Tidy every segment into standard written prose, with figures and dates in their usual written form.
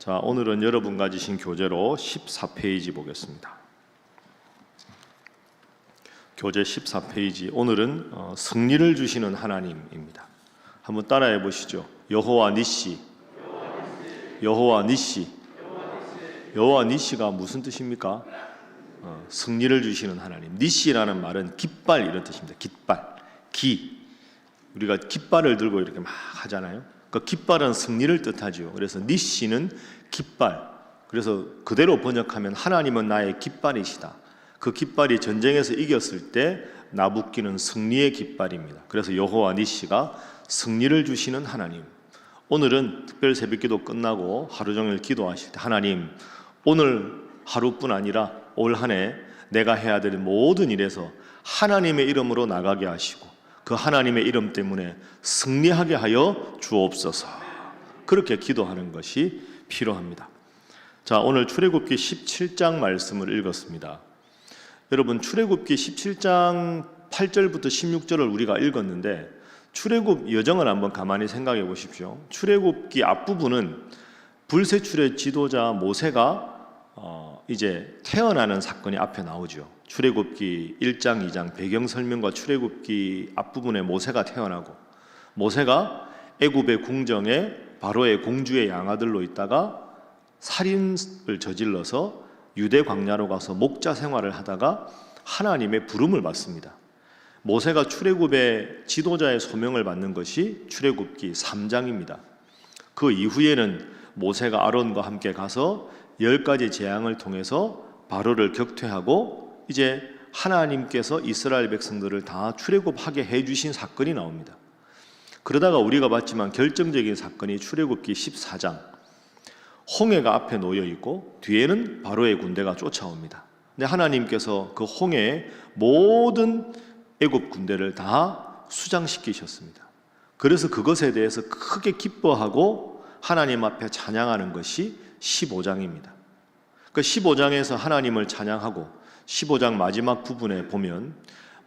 자, 오늘은 여러분 가지신 교재로 14페이지 보겠습니다. 교재 14페이지, 오늘은 승리를 주시는 하나님입니다. 한번 따라해 보시죠. 여호와 니시. 여호와 니시. 여호와 니시가 무슨 뜻입니까? 승리를 주시는 하나님. 니시라는 말은 깃발 이런 뜻입니다. 깃발, 기. 우리가 깃발을 들고 이렇게 막 하잖아요. 그 깃발은 승리를 뜻하죠. 그래서 니시는 깃발. 그래서 그대로 번역하면 하나님은 나의 깃발이시다. 그 깃발이 전쟁에서 이겼을 때 나부끼는 승리의 깃발입니다. 그래서 여호와 니시가 승리를 주시는 하나님. 오늘은 특별 새벽기도 끝나고 하루 종일 기도하실 때 하나님, 오늘 하루뿐 아니라 올 한 해 내가 해야 될 모든 일에서 하나님의 이름으로 나가게 하시고 그 하나님의 이름 때문에 승리하게 하여 주옵소서. 그렇게 기도하는 것이 필요합니다. 자, 오늘 출애굽기 17장 말씀을 읽었습니다. 여러분, 출애굽기 17장 8절부터 16절을 우리가 읽었는데 출애굽 여정을 한번 가만히 생각해 보십시오. 출애굽기 앞부분은 불세출의 지도자 모세가 이제 태어나는 사건이 앞에 나오죠. 출애굽기 1장, 2장 배경 설명과 출애굽기 앞부분에 모세가 태어나고 모세가 애굽의 궁정에 바로의 공주의 양아들로 있다가 살인을 저질러서 유대 광야로 가서 목자 생활을 하다가 하나님의 부름을 받습니다. 모세가 출애굽의 지도자의 소명을 받는 것이 출애굽기 3장입니다. 그 이후에는 모세가 아론과 함께 가서 10가지 재앙을 통해서 바로를 격퇴하고 이제 하나님께서 이스라엘 백성들을 다 출애굽하게 해주신 사건이 나옵니다. 그러다가 우리가 봤지만 결정적인 사건이 출애굽기 14장, 홍해가 앞에 놓여 있고 뒤에는 바로의 군대가 쫓아옵니다. 근데 하나님께서 그 홍해의 모든 애굽 군대를 다 수장시키셨습니다. 그래서 그것에 대해서 크게 기뻐하고 하나님 앞에 찬양하는 것이 15장입니다. 그 15장에서 하나님을 찬양하고 15장 마지막 부분에 보면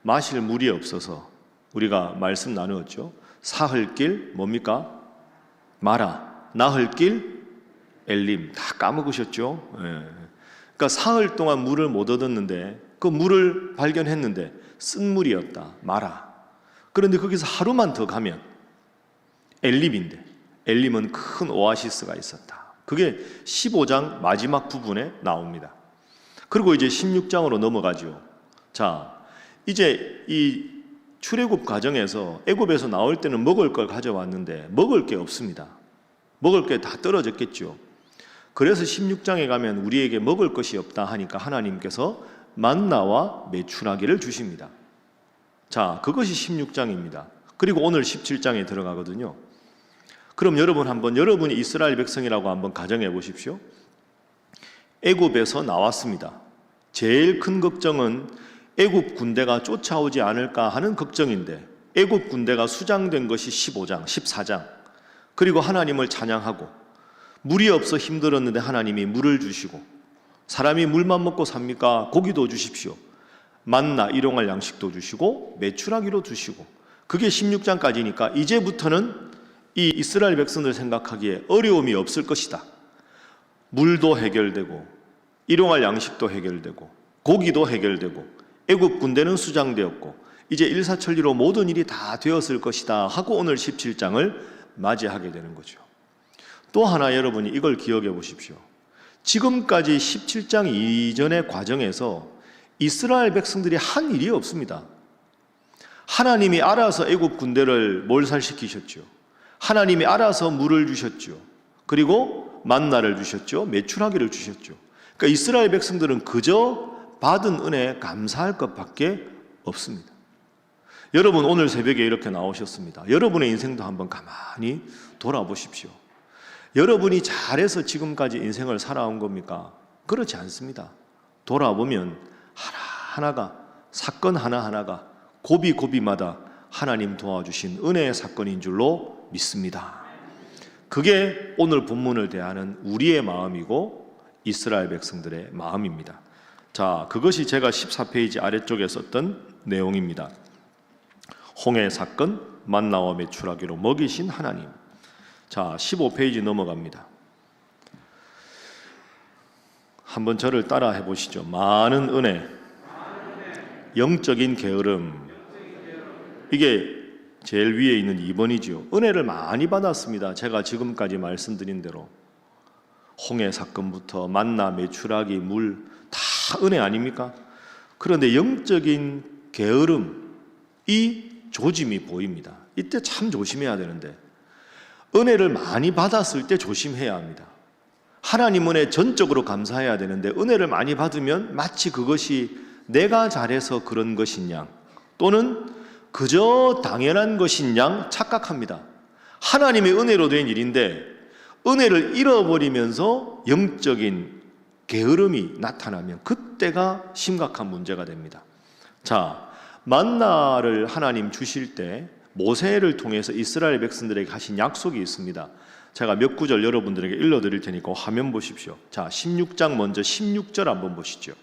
마실 물이 없어서 우리가 말씀 나누었죠. 사흘 길 뭡니까? 마라. 나흘 길 엘림. 다 까먹으셨죠? 그러니까 사흘 동안 물을 못 얻었는데 그 물을 발견했는데 쓴 물이었다. 마라. 그런데 거기서 하루만 더 가면 엘림인데 엘림은 큰 오아시스가 있었다. 그게 15장 마지막 부분에 나옵니다. 그리고 이제 16장으로 넘어가죠. 자, 이제 이 출애굽 과정에서 애굽에서 나올 때는 먹을 걸 가져왔는데 먹을 게 없습니다. 먹을 게 다 떨어졌겠죠. 그래서 16장에 가면 우리에게 먹을 것이 없다 하니까 하나님께서 만나와 메추라기를 주십니다. 자, 그것이 16장입니다. 그리고 오늘 17장에 들어가거든요. 그럼 여러분 한번 여러분이 이스라엘 백성이라고 한번 가정해 보십시오. 애굽에서 나왔습니다. 제일 큰 걱정은 애굽 군대가 쫓아오지 않을까 하는 걱정인데 애굽 군대가 수장된 것이 15장, 14장. 그리고 하나님을 찬양하고 물이 없어 힘들었는데 하나님이 물을 주시고 사람이 물만 먹고 삽니까? 고기도 주십시오. 만나 일용할 양식도 주시고 메추라기로 주시고 그게 16장까지니까 이제부터는 이 이스라엘 백성들 생각하기에 어려움이 없을 것이다. 물도 해결되고 일용할 양식도 해결되고 고기도 해결되고 애굽 군대는 수장되었고 이제 일사천리로 모든 일이 다 되었을 것이다 하고 오늘 17장을 맞이하게 되는 거죠. 또 하나 여러분이 이걸 기억해 보십시오. 지금까지 17장 이전의 과정에서 이스라엘 백성들이 한 일이 없습니다. 하나님이 알아서 애굽 군대를 몰살시키셨죠. 하나님이 알아서 물을 주셨죠. 그리고 만나를 주셨죠. 메추라기를 주셨죠. 그러니까 이스라엘 백성들은 그저 받은 은혜에 감사할 것밖에 없습니다. 여러분 오늘 새벽에 이렇게 나오셨습니다. 여러분의 인생도 한번 가만히 돌아보십시오. 여러분이 잘해서 지금까지 인생을 살아온 겁니까? 그렇지 않습니다. 돌아보면 하나하나가 사건 하나하나가 고비고비마다 하나님 도와주신 은혜의 사건인 줄로 믿습니다. 그게 오늘 본문을 대하는 우리의 마음이고 이스라엘 백성들의 마음입니다. 자, 그것이 제가 14페이지 아래쪽에 썼던 내용입니다. 홍해 사건, 만나와 메추라기로 먹이신 하나님. 자, 15페이지 넘어갑니다. 한번 저를 따라 해보시죠. 많은 은혜, 영적인 게으름. 이게 제일 위에 있는 2번이죠. 은혜를 많이 받았습니다. 제가 지금까지 말씀드린 대로 홍해 사건부터 만나, 메추라기, 물 다 은혜 아닙니까? 그런데 영적인 게으름, 이 조짐이 보입니다. 이때 참 조심해야 되는데, 은혜를 많이 받았을 때 조심해야 합니다. 하나님 은혜 전적으로 감사해야 되는데, 은혜를 많이 받으면 마치 그것이 내가 잘해서 그런 것인 양, 또는 그저 당연한 것인 양 착각합니다. 하나님의 은혜로 된 일인데 은혜를 잃어버리면서 영적인 게으름이 나타나면 그때가 심각한 문제가 됩니다. 자, 만나를 하나님 주실 때 모세를 통해서 이스라엘 백성들에게 하신 약속이 있습니다. 제가 몇 구절 여러분들에게 읽어드릴 테니까 화면 보십시오. 자, 16장 먼저 16절 한번 보시죠.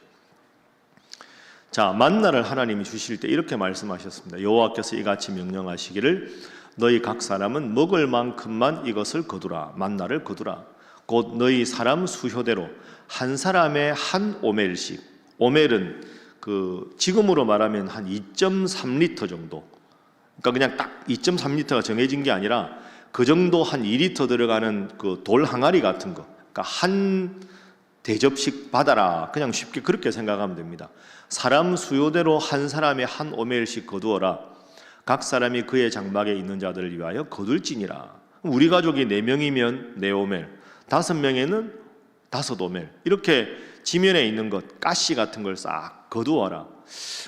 자, 만나를 하나님이 주실 때 이렇게 말씀하셨습니다. 여호와께서 이같이 명령하시기를 너희 각 사람은 먹을 만큼만 이것을 거두라. 만나를 거두라. 곧 너희 사람 수효대로 한 사람에 한 오멜씩. 오멜은 지금으로 말하면 한 2.3리터 정도. 그러니까 그냥 딱 2.3리터가 정해진 게 아니라 그 정도 한 2리터 들어가는 그 돌 항아리 같은 거. 그러니까 한 대접씩 받아라. 그냥 쉽게 그렇게 생각하면 됩니다. 사람 수요대로 한 사람에 한 오멜씩 거두어라. 각 사람이 그의 장막에 있는 자들을 위하여 거둘지니라. 우리 가족이 4명이면 4오멜, 5명에는 5오멜. 이렇게 지면에 있는 것, 가시 같은 걸 싹 거두어라.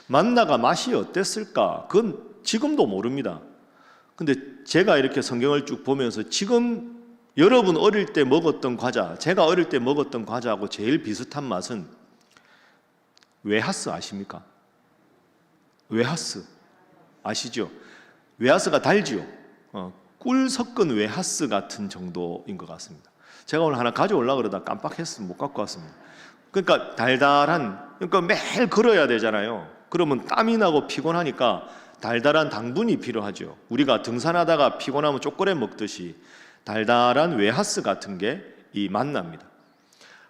만나가 맛이 어땠을까? 그건 지금도 모릅니다. 근데 제가 이렇게 성경을 쭉 보면서 지금 여러분 어릴 때 먹었던 과자, 제가 어릴 때 먹었던 과자하고 제일 비슷한 맛은 웨하스 아십니까? 웨하스 아시죠? 웨하스가 달지요. 꿀 섞은 웨하스 같은 정도인 것 같습니다. 제가 오늘 하나 가져오려고 그러다 깜빡했으면 못 갖고 왔습니다. 그러니까 달달한, 그러니까 매일 걸어야 되잖아요. 그러면 땀이 나고 피곤하니까 달달한 당분이 필요하죠. 우리가 등산하다가 피곤하면 초콜릿 먹듯이 달달한 웨하스 같은 게 이 만나입니다.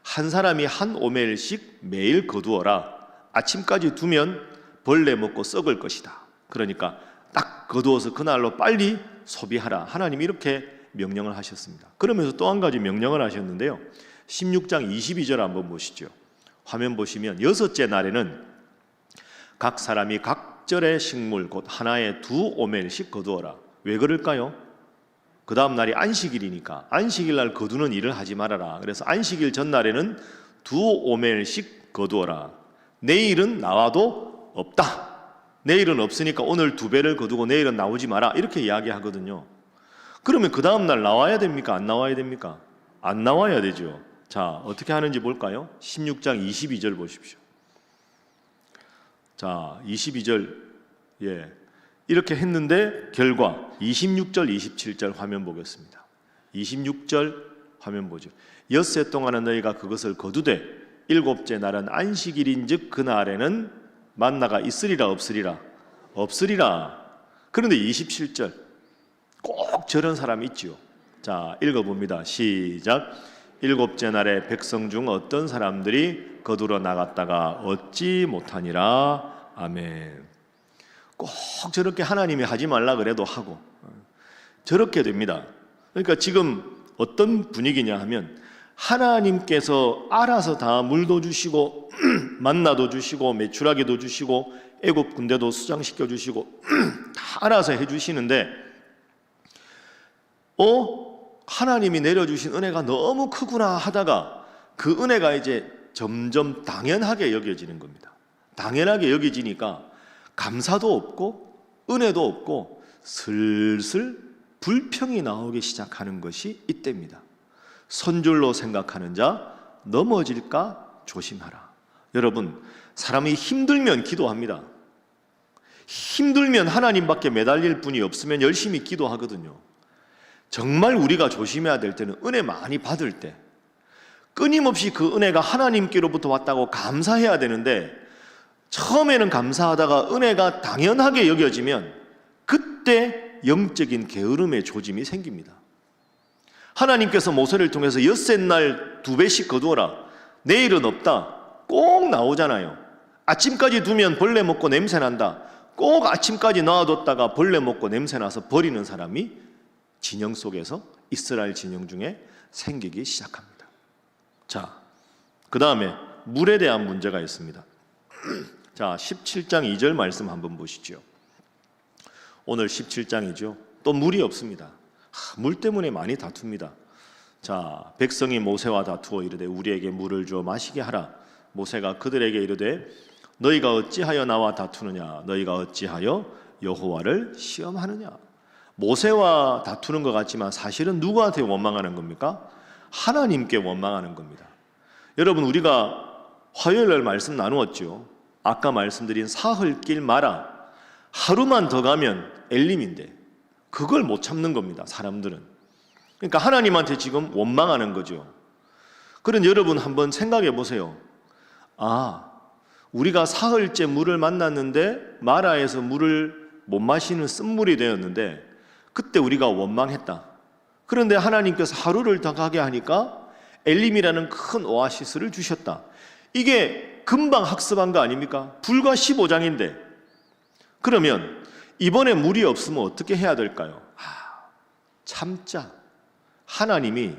한 사람이 한 오멜씩 매일 거두어라. 아침까지 두면 벌레 먹고 썩을 것이다. 그러니까 딱 거두어서 그날로 빨리 소비하라. 하나님이 이렇게 명령을 하셨습니다. 그러면서 또 한 가지 명령을 하셨는데요. 16장 22절 한번 보시죠. 화면 보시면 여섯째 날에는 각 사람이 각절의 식물 곧 하나에 2오멜씩 거두어라. 왜 그럴까요? 그 다음 날이 안식일이니까 안식일 날 거두는 일을 하지 말아라. 그래서 안식일 전날에는 2오멜씩 거두어라. 내일은 나와도 없다. 내일은 없으니까 오늘 2배를 거두고 내일은 나오지 마라. 이렇게 이야기하거든요. 그러면 그 다음 날 나와야 됩니까? 안 나와야 됩니까? 안 나와야 되죠. 자, 어떻게 하는지 볼까요? 16장 22절 보십시오. 자, 22절. 예. 이렇게 했는데 결과 26절, 27절 화면 보겠습니다. 26절 화면 보죠. 엿새 동안은 너희가 그것을 거두되 일곱째 날은 안식일인즉 그날에는 만나가 있으리라 없으리라? 없으리라. 그런데 27절 꼭 저런 사람이 있지요. 자, 읽어봅니다. 시작. 일곱째 날에 백성 중 어떤 사람들이 거두러 나갔다가 얻지 못하니라. 아멘. 꼭 저렇게 하나님이 하지 말라 그래도 하고 저렇게 됩니다. 그러니까 지금 어떤 분위기냐 하면 하나님께서 알아서 다 물도 주시고 만나도 주시고 메추라기도 주시고 애굽 군대도 수장시켜 주시고 다 알아서 해주시는데 하나님이 내려주신 은혜가 너무 크구나 하다가 그 은혜가 이제 점점 당연하게 여겨지는 겁니다. 당연하게 여겨지니까 감사도 없고 은혜도 없고 슬슬 불평이 나오기 시작하는 것이 이때입니다. 선줄로 생각하는 자 넘어질까 조심하라. 여러분, 사람이 힘들면 기도합니다. 힘들면 하나님밖에 매달릴 분이 없으면 열심히 기도하거든요. 정말 우리가 조심해야 될 때는 은혜 많이 받을 때 끊임없이 그 은혜가 하나님께로부터 왔다고 감사해야 되는데 처음에는 감사하다가 은혜가 당연하게 여겨지면 그때 영적인 게으름의 조짐이 생깁니다. 하나님께서 모세를 통해서 엿새 날 2배씩 거두어라. 내일은 없다. 꼭 나오잖아요. 아침까지 두면 벌레 먹고 냄새 난다. 꼭 아침까지 놔뒀다가 벌레 먹고 냄새 나서 버리는 사람이 진영 속에서 이스라엘 진영 중에 생기기 시작합니다. 자, 그 다음에 물에 대한 문제가 있습니다. 자, 17장 2절 말씀 한번 보시죠. 오늘 17장이죠. 또 물이 없습니다. 물 때문에 많이 다툽니다. 자, 백성이 모세와 다투어 이르되 우리에게 물을 주어 마시게 하라. 모세가 그들에게 이르되 너희가 어찌하여 나와 다투느냐? 너희가 어찌하여 여호와를 시험하느냐? 모세와 다투는 것 같지만 사실은 누구한테 원망하는 겁니까? 하나님께 원망하는 겁니다. 여러분, 우리가 화요일날 말씀 나누었죠. 아까 말씀드린 사흘 길 마라. 하루만 더 가면 엘림인데 그걸 못 참는 겁니다, 사람들은. 그러니까 하나님한테 지금 원망하는 거죠. 그런 여러분 한번 생각해 보세요. 아, 우리가 사흘째 물을 만났는데 마라에서 물을 못 마시는 쓴물이 되었는데 그때 우리가 원망했다. 그런데 하나님께서 하루를 더 가게 하니까 엘림이라는 큰 오아시스를 주셨다. 이게 금방 학습한 거 아닙니까? 불과 15장인데. 그러면 이번에 물이 없으면 어떻게 해야 될까요? 참자. 하나님이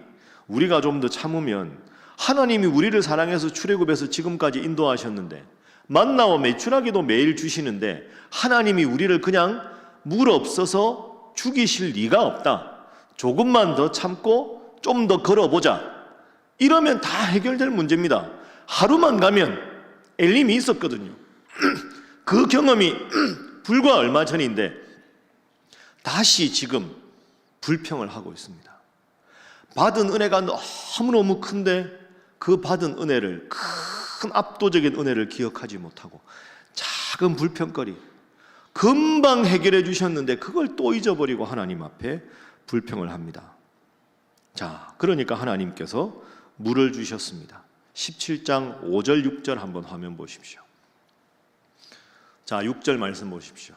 우리가 좀 더 참으면 하나님이 우리를 사랑해서 출애굽에서 지금까지 인도하셨는데 만나와 메추라기도 매일 주시는데 하나님이 우리를 그냥 물 없어서 죽이실 리가 없다. 조금만 더 참고 좀 더 걸어보자. 이러면 다 해결될 문제입니다. 하루만 가면 엘림이 있었거든요. 그 경험이 불과 얼마 전인데 다시 지금 불평을 하고 있습니다. 받은 은혜가 너무너무 큰데 그 받은 은혜를, 큰 압도적인 은혜를 기억하지 못하고 작은 불평거리, 금방 해결해 주셨는데 그걸 또 잊어버리고 하나님 앞에 불평을 합니다. 자, 그러니까 하나님께서 물을 주셨습니다. 17장 5절 6절 한번 화면 보십시오. 자, 6절 말씀 보십시오.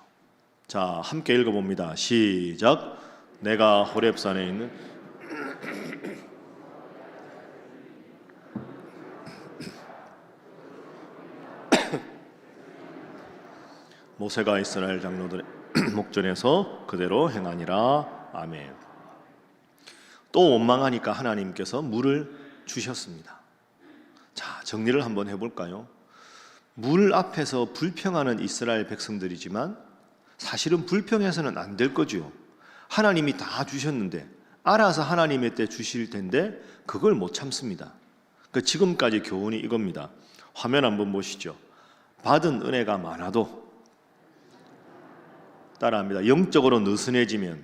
자, 함께 읽어봅니다. 시작. 내가 호렙산에 있는 모세가 이스라엘 장로들의 목전에서 그대로 행하니라. 아멘. 또 원망하니까 하나님께서 물을 주셨습니다. 자, 정리를 한번 해볼까요? 물 앞에서 불평하는 이스라엘 백성들이지만 사실은 불평해서는 안 될 거죠. 하나님이 다 주셨는데 알아서 하나님의 때 주실 텐데 그걸 못 참습니다. 그러니까 지금까지 교훈이 이겁니다. 화면 한번 보시죠. 받은 은혜가 많아도, 따라합니다. 영적으로 느슨해지면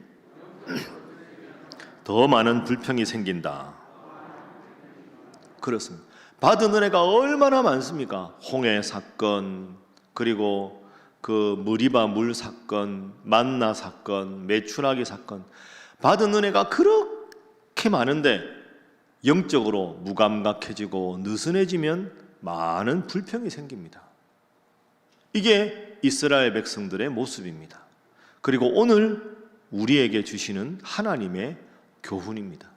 더 많은 불평이 생긴다. 그렇습니다. 받은 은혜가 얼마나 많습니까? 홍해 사건, 그리고 그 무리바 물 사건, 만나 사건, 메추라기 사건, 받은 은혜가 그렇게 많은데 영적으로 무감각해지고 느슨해지면 많은 불평이 생깁니다. 이게 이스라엘 백성들의 모습입니다. 그리고 오늘 우리에게 주시는 하나님의 교훈입니다.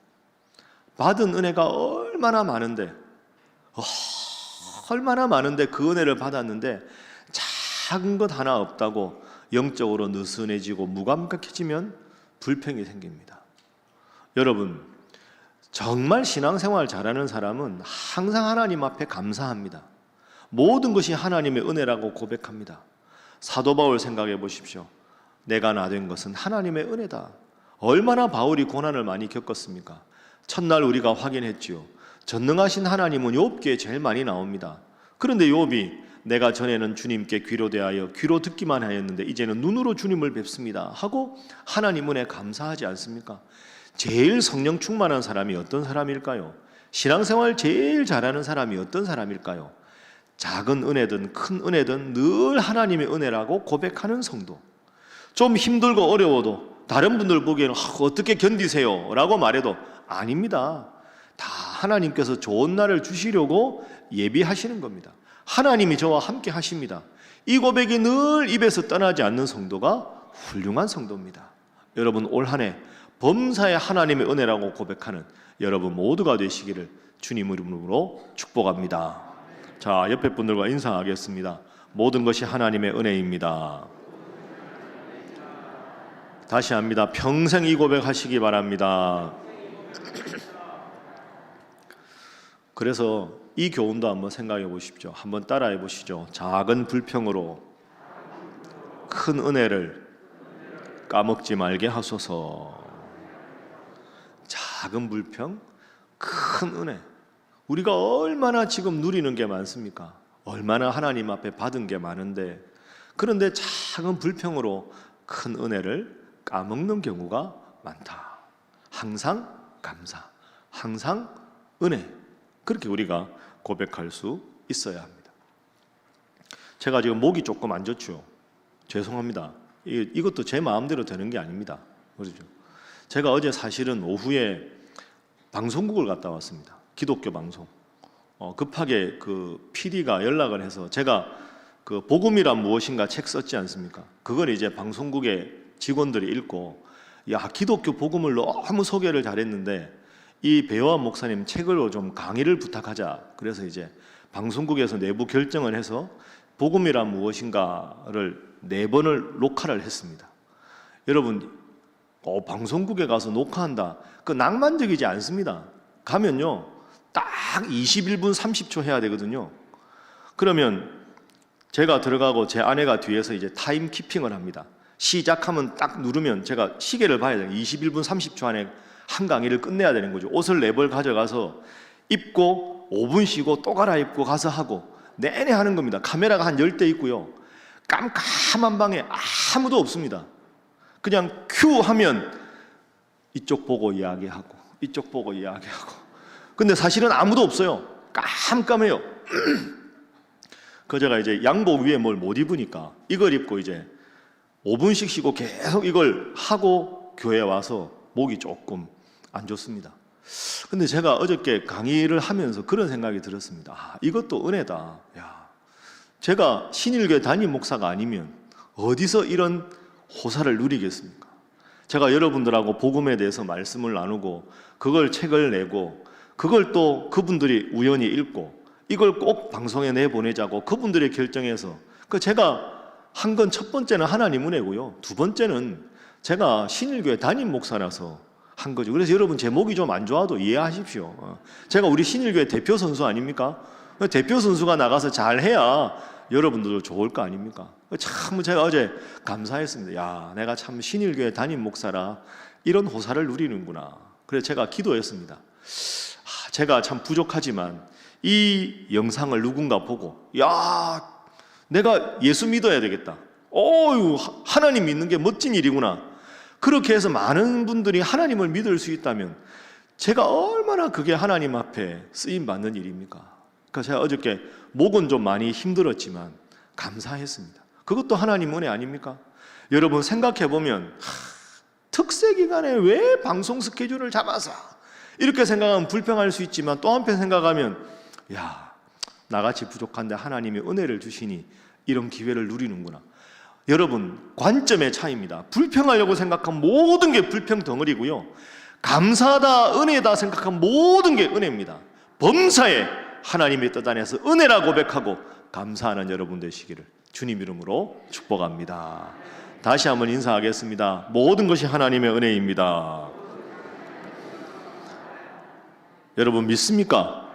받은 은혜가 얼마나 많은데 그 은혜를 받았는데 작은 것 하나 없다고 영적으로 느슨해지고 무감각해지면 불평이 생깁니다. 여러분, 정말 신앙생활 잘하는 사람은 항상 하나님 앞에 감사합니다. 모든 것이 하나님의 은혜라고 고백합니다. 사도 바울 생각해 보십시오. 내가 나 된 것은 하나님의 은혜다. 얼마나 바울이 고난을 많이 겪었습니까? 첫날 우리가 확인했지요. 전능하신 하나님은 욥기에 제일 많이 나옵니다. 그런데 욥이 내가 전에는 주님께 귀로 대하여 귀로 듣기만 하였는데 이제는 눈으로 주님을 뵙습니다 하고 하나님 은혜 감사하지 않습니까? 제일 성령 충만한 사람이 어떤 사람일까요? 신앙생활 제일 잘하는 사람이 어떤 사람일까요? 작은 은혜든 큰 은혜든 늘 하나님의 은혜라고 고백하는 성도. 좀 힘들고 어려워도 다른 분들 보기에는 어떻게 견디세요? 라고 말해도 아닙니다. 다 하나님께서 좋은 날을 주시려고 예비하시는 겁니다. 하나님이 저와 함께 하십니다. 이 고백이 늘 입에서 떠나지 않는 성도가 훌륭한 성도입니다. 여러분, 올 한 해 범사에 하나님의 은혜라고 고백하는 여러분 모두가 되시기를 주님 이름으로 축복합니다. 자, 옆에 분들과 인사하겠습니다. 모든 것이 하나님의 은혜입니다. 다시 합니다. 평생 이 고백하시기 바랍니다. 그래서 이 교훈도 한번 생각해 보십시오. 한번 따라해 보시죠. 작은 불평으로 큰 은혜를 까먹지 말게 하소서. 작은 불평, 큰 은혜. 우리가 얼마나 지금 누리는 게 많습니까? 얼마나 하나님 앞에 받은 게 많은데, 그런데 작은 불평으로 큰 은혜를 까먹는 경우가 많다. 항상 감사, 항상 은혜. 그렇게 우리가 고백할 수 있어야 합니다. 제가 지금 목이 조금 안 좋죠. 죄송합니다. 이것도 제 마음대로 되는 게 아닙니다. 그렇죠? 제가 어제 사실은 오후에 방송국을 갔다 왔습니다. 기독교 방송. 급하게 그 PD가 연락을 해서, 제가 그 복음이란 무엇인가 책 썼지 않습니까? 그걸 이제 방송국의 직원들이 읽고, 야, 기독교 복음을 너무 소개를 잘했는데 이 배요한 목사님 책으로 좀 강의를 부탁하자. 그래서 이제 방송국에서 내부 결정을 해서 복음이란 무엇인가를 4번을 녹화를 했습니다. 여러분, 방송국에 가서 녹화한다, 그 낭만적이지 않습니다. 가면요 딱 21분 30초 해야 되거든요. 그러면 제가 들어가고 제 아내가 뒤에서 이제 타임 키핑을 합니다. 시작하면 딱 누르면 제가 시계를 봐야 돼요. 21분 30초 안에 한 강의를 끝내야 되는 거죠. 옷을 4벌 가져가서 입고 5분 쉬고 또 갈아입고 가서 하고 내내 하는 겁니다. 카메라가 한 10대 있고요. 깜깜한 방에 아무도 없습니다. 그냥 큐 하면 이쪽 보고 이야기하고 이쪽 보고 이야기하고. 근데 사실은 아무도 없어요. 깜깜해요. 그 제가 이제 양복 위에 뭘 못 입으니까 이걸 입고 이제 5분씩 쉬고 계속 이걸 하고 교회에 와서 목이 조금 안 좋습니다. 근데 제가 어저께 강의를 하면서 그런 생각이 들었습니다. 이것도 은혜다. 야, 제가 신일교회 담임 목사가 아니면 어디서 이런 호사를 누리겠습니까? 제가 여러분들하고 복음에 대해서 말씀을 나누고 그걸 책을 내고 그걸 또 그분들이 우연히 읽고 이걸 꼭 방송에 내보내자고 그분들이 결정해서, 제가 한 건 첫 번째는 하나님 은혜고요. 두 번째는 제가 신일교회 담임 목사라서 한 거죠. 그래서 여러분, 제 목이 좀 안 좋아도 이해하십시오. 제가 우리 신일교회 대표 선수 아닙니까? 대표 선수가 나가서 잘해야 여러분들도 좋을 거 아닙니까? 참 제가 어제 감사했습니다. 야, 내가 참 신일교회 담임 목사라 이런 호사를 누리는구나. 그래서 제가 기도했습니다. 제가 참 부족하지만 이 영상을 누군가 보고, 야, 내가 예수 믿어야 되겠다. 하나님 믿는 게 멋진 일이구나. 그렇게 해서 많은 분들이 하나님을 믿을 수 있다면 제가 얼마나 그게 하나님 앞에 쓰임받는 일입니까? 그러니까 제가 어저께 목은 좀 많이 힘들었지만 감사했습니다. 그것도 하나님 은혜 아닙니까? 여러분 생각해보면 특세 기간에 왜 방송 스케줄을 잡아서 이렇게 생각하면 불평할 수 있지만, 또 한편 생각하면 야, 나같이 부족한데 하나님이 은혜를 주시니 이런 기회를 누리는구나. 여러분, 관점의 차이입니다. 불평하려고 생각하면 모든 게 불평 덩어리고요, 감사하다, 은혜다 생각하면 모든 게 은혜입니다. 범사에 하나님의 뜻 안에서 은혜라 고백하고 감사하는 여러분 되시기를 주님 이름으로 축복합니다. 다시 한번 인사하겠습니다. 모든 것이 하나님의 은혜입니다. 여러분 믿습니까?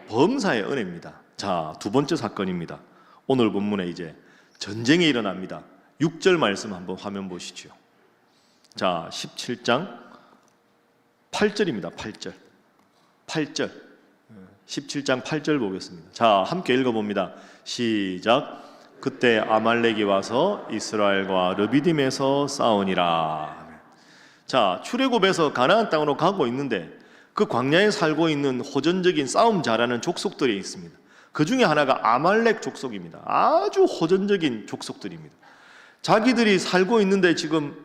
범사의 은혜입니다. 자, 두 번째 사건입니다. 오늘 본문에 이제 전쟁이 일어납니다. 6절 말씀 한번 화면 보시죠. 자, 17장 8절입니다. 8절 17장 8절 보겠습니다. 자, 함께 읽어봅니다. 시작. 그때 아말렉이 와서 이스라엘과 르비딤에서 싸우니라. 자, 출애굽에서 가나안 땅으로 가고 있는데 그 광야에 살고 있는 호전적인 싸움 잘하는 족속들이 있습니다. 그 중에 하나가 아말렉 족속입니다. 아주 호전적인 족속들입니다. 자기들이 살고 있는데 지금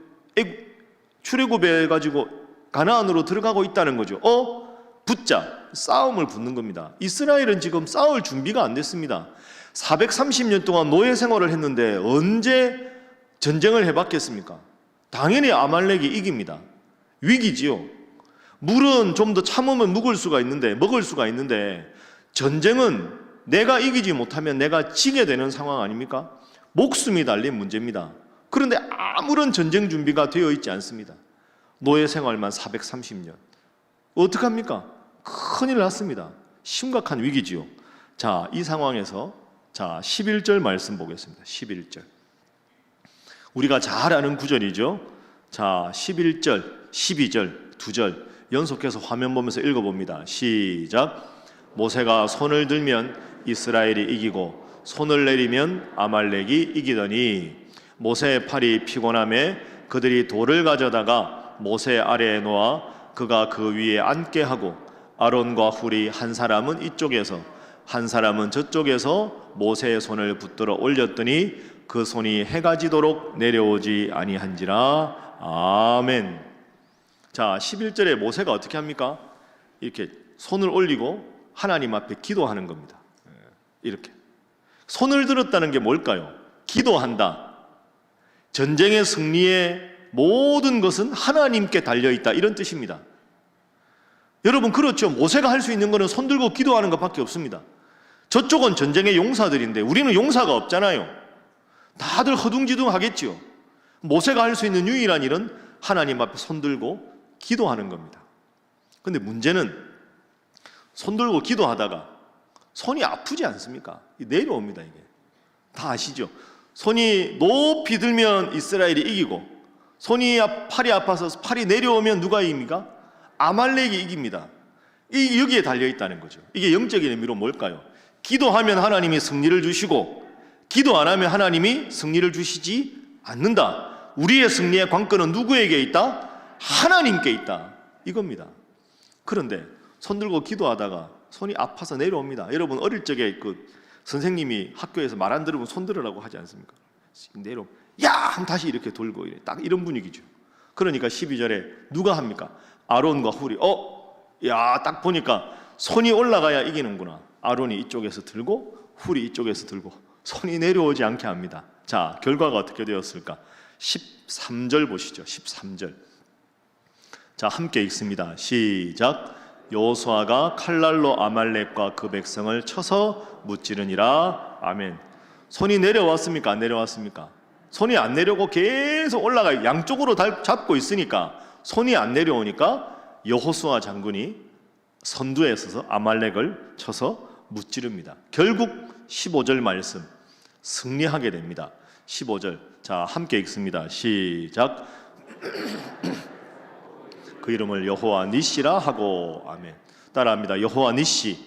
출애굽해가지고 가나안으로 들어가고 있다는 거죠. 붙자, 싸움을 붙는 겁니다. 이스라엘은 지금 싸울 준비가 안 됐습니다. 430년 동안 노예 생활을 했는데 언제 전쟁을 해봤겠습니까? 당연히 아말렉이 이깁니다. 위기지요. 물은 좀 더 참으면 먹을 수가 있는데 전쟁은 내가 이기지 못하면 내가 지게 되는 상황 아닙니까? 목숨이 달린 문제입니다. 그런데 아무런 전쟁 준비가 되어 있지 않습니다. 노예 생활만 430년. 어떡합니까? 큰일 났습니다. 심각한 위기지요. 자, 이 상황에서 11절 말씀 보겠습니다. 11절. 우리가 잘 아는 구절이죠. 자, 11절, 12절, 2절 연속해서 화면 보면서 읽어봅니다. 시작. 모세가 손을 들면 이스라엘이 이기고 손을 내리면 아말렉이 이기더니 모세의 팔이 피곤함에 그들이 돌을 가져다가 모세 아래에 놓아 그가 그 위에 앉게 하고 아론과 훌이 한 사람은 이쪽에서 한 사람은 저쪽에서 모세의 손을 붙들어 올렸더니 그 손이 해가 지도록 내려오지 아니한지라. 아멘. 자, 11절에 모세가 어떻게 합니까? 이렇게 손을 올리고 하나님 앞에 기도하는 겁니다. 이렇게 손을 들었다는 게 뭘까요? 기도한다. 전쟁의 승리의 모든 것은 하나님께 달려있다, 이런 뜻입니다. 여러분, 그렇죠. 모세가 할 수 있는 것은 손 들고 기도하는 것밖에 없습니다. 저쪽은 전쟁의 용사들인데 우리는 용사가 없잖아요. 다들 허둥지둥 하겠죠. 모세가 할 수 있는 유일한 일은 하나님 앞에 손 들고 기도하는 겁니다. 근데 문제는 손 들고 기도하다가 손이 아프지 않습니까? 내려옵니다. 이게 다 아시죠? 손이 높이 들면 이스라엘이 이기고 팔이 아파서 팔이 내려오면 누가 이깁니까? 아말렉이 이깁니다. 여기에 달려있다는 거죠. 이게 영적인 의미로 뭘까요? 기도하면 하나님이 승리를 주시고 기도 안 하면 하나님이 승리를 주시지 않는다. 우리의 승리의 관건은 누구에게 있다? 하나님께 있다, 이겁니다. 그런데 손 들고 기도하다가 손이 아파서 내려옵니다. 여러분, 어릴 적에 선생님이 학교에서 말 안 들으면 손 들으라고 하지 않습니까? 야! 하면 다시 이렇게 돌고 딱 이런 분위기죠. 그러니까 12절에 누가 합니까? 아론과 훌이 딱 보니까 손이 올라가야 이기는구나. 아론이 이쪽에서 들고 훌이 이쪽에서 들고 손이 내려오지 않게 합니다. 자, 결과가 어떻게 되었을까? 13절 보시죠. 13절. 자, 함께 읽습니다. 시작. 여호수아가 칼날로 아말렉과 그 백성을 쳐서 무찌르니라. 아멘. 손이 내려왔습니까? 안 내려왔습니까? 손이 안 내려오고 계속 올라가 양쪽으로 잡고 있으니까 손이 안 내려오니까 여호수아 장군이 선두에 서서 아말렉을 쳐서 무찌릅니다. 결국 15절 말씀 승리하게 됩니다. 15절. 자, 함께 읽습니다. 시작. 그 이름을 여호와 니시라 하고. 아멘. 따라합니다. 여호와 니시.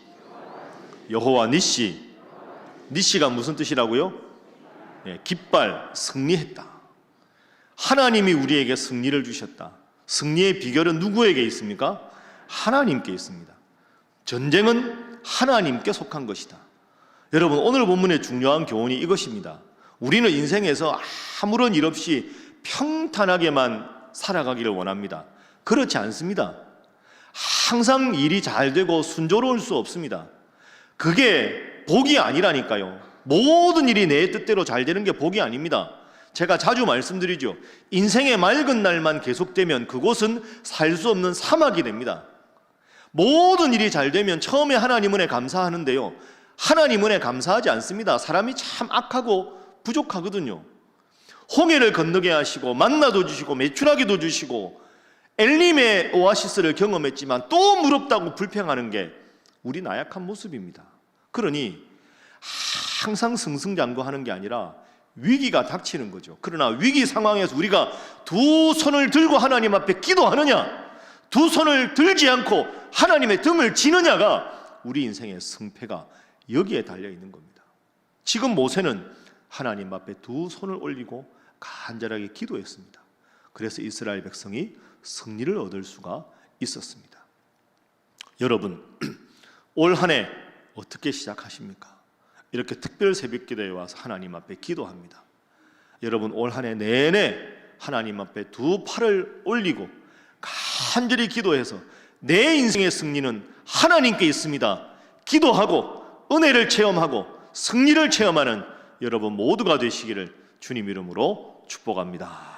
여호와 니시. 니시가 무슨 뜻이라고요? 깃발, 승리했다. 하나님이 우리에게 승리를 주셨다. 승리의 비결은 누구에게 있습니까? 하나님께 있습니다. 전쟁은 하나님께 속한 것이다. 여러분, 오늘 본문의 중요한 교훈이 이것입니다. 우리는 인생에서 아무런 일 없이 평탄하게만 살아가기를 원합니다. 그렇지 않습니다. 항상 일이 잘 되고 순조로울 수 없습니다. 그게 복이 아니라니까요. 모든 일이 내 뜻대로 잘 되는 게 복이 아닙니다. 제가 자주 말씀드리죠. 인생의 맑은 날만 계속되면 그곳은 살 수 없는 사막이 됩니다. 모든 일이 잘 되면 처음에 하나님 은혜 감사하는데요, 하나님 은혜 감사하지 않습니다. 사람이 참 악하고 부족하거든요. 홍해를 건너게 하시고 만나도 주시고 메추라기도 주시고 엘림의 오아시스를 경험했지만 또 무럽다고 불평하는 게 우리 나약한 모습입니다. 그러니 항상 승승장구하는 게 아니라 위기가 닥치는 거죠. 그러나 위기 상황에서 우리가 두 손을 들고 하나님 앞에 기도하느냐, 두 손을 들지 않고 하나님의 등을 지느냐가 우리 인생의 승패가 여기에 달려있는 겁니다. 지금 모세는 하나님 앞에 두 손을 올리고 간절하게 기도했습니다. 그래서 이스라엘 백성이 승리를 얻을 수가 있었습니다. 여러분, 올 한 해 어떻게 시작하십니까? 이렇게 특별 새벽기도에 와서 하나님 앞에 기도합니다. 여러분, 올 한 해 내내 하나님 앞에 두 팔을 올리고 간절히 기도해서 내 인생의 승리는 하나님께 있습니다. 기도하고 은혜를 체험하고 승리를 체험하는 여러분 모두가 되시기를 주님 이름으로 축복합니다.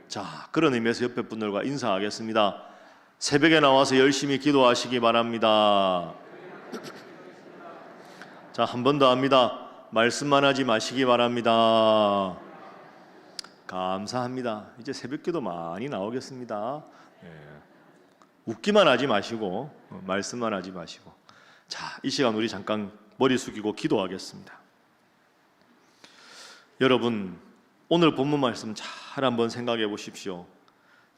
자, 그런 의미에서 옆에 분들과 인사하겠습니다. 새벽에 나와서 열심히 기도하시기 바랍니다. 자, 한 번 더 합니다. 말씀만 하지 마시기 바랍니다. 감사합니다. 이제 새벽기도 많이 나오겠습니다. 웃기만 하지 마시고 말씀만 하지 마시고. 자, 이 시간 우리 잠깐 머리 숙이고 기도하겠습니다. 여러분, 오늘 본문 말씀 잘 한번 생각해 보십시오.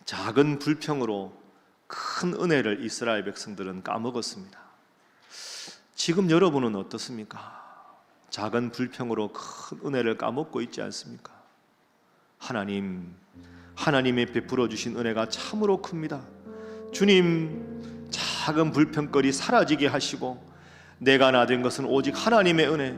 작은 불평으로 큰 은혜를 이스라엘 백성들은 까먹었습니다. 지금 여러분은 어떻습니까? 작은 불평으로 큰 은혜를 까먹고 있지 않습니까? 하나님의 베풀어 주신 은혜가 참으로 큽니다. 주님, 작은 불평거리 사라지게 하시고, 내가 나 된 것은 오직 하나님의 은혜,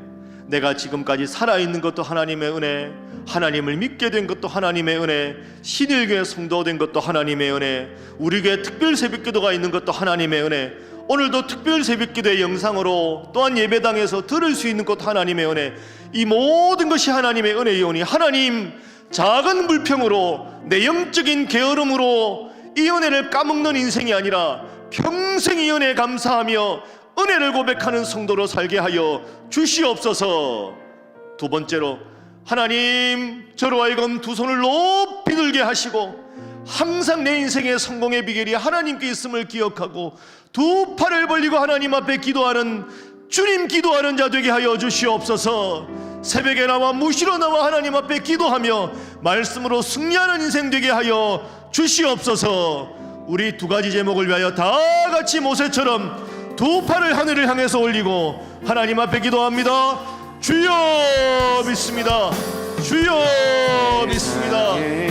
내가 지금까지 살아있는 것도 하나님의 은혜, 하나님을 믿게 된 것도 하나님의 은혜, 신일교회 성도 된 것도 하나님의 은혜, 우리 교회 특별 새벽기도가 있는 것도 하나님의 은혜, 오늘도 특별 새벽기도의 영상으로 또한 예배당에서 들을 수 있는 것도 하나님의 은혜, 이 모든 것이 하나님의 은혜이오니 하나님, 작은 불평으로 내 영적인 게으름으로 이 은혜를 까먹는 인생이 아니라 평생 이 은혜에 감사하며 은혜를 고백하는 성도로 살게 하여 주시옵소서. 두 번째로, 하나님, 저로 하여금 두 손을 높이 들게 하시고 항상 내 인생의 성공의 비결이 하나님께 있음을 기억하고 두 팔을 벌리고 하나님 앞에 기도하는, 주님 기도하는 자 되게 하여 주시옵소서. 새벽에 나와 무시로 나와 하나님 앞에 기도하며 말씀으로 승리하는 인생 되게 하여 주시옵소서. 우리 두 가지 제목을 위하여 다 같이 모세처럼 두 팔을 하늘을 향해서 올리고 하나님 앞에 기도합니다. 주여 믿습니다. 주여 믿습니다.